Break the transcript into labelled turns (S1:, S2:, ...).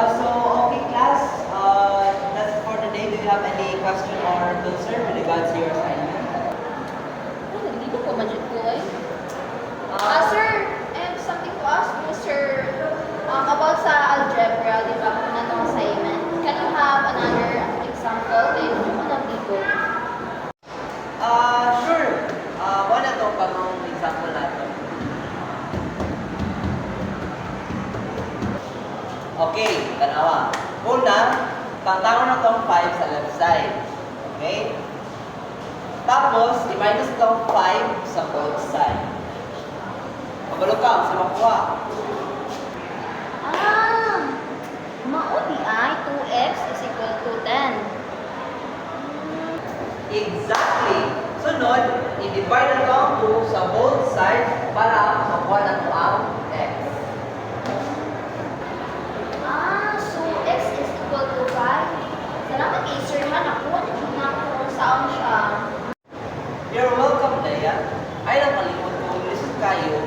S1: Okay, class. That's it for today. Do you have any question or concern with regards to your assignment?
S2: Hindi ko po budget ko eh.
S1: Uh,
S2: Sir, I have something to ask you, sir. About sa algebra, di ba, kung anong assignment. Can you have another example? Kaya hindi ko lang dito.
S1: Sure. Wala to pang example natin. Okay, tanawa. Una, tantangon na tong 5 sa left side. Okay? Tapos, i-minus tong 5 sa both side. Pagalo ka, sa makuha.
S2: Maudi ay 2x is equal to 10.
S1: Exactly. Sunod, i-divide na tong 2 sa both side para makuha na to ang x.
S2: So x is equal to 5. Salamat kay sir ha, nakuha na kung saan siya.
S1: You're welcome, Daya. Ay, nakalimot ko, listen kayo.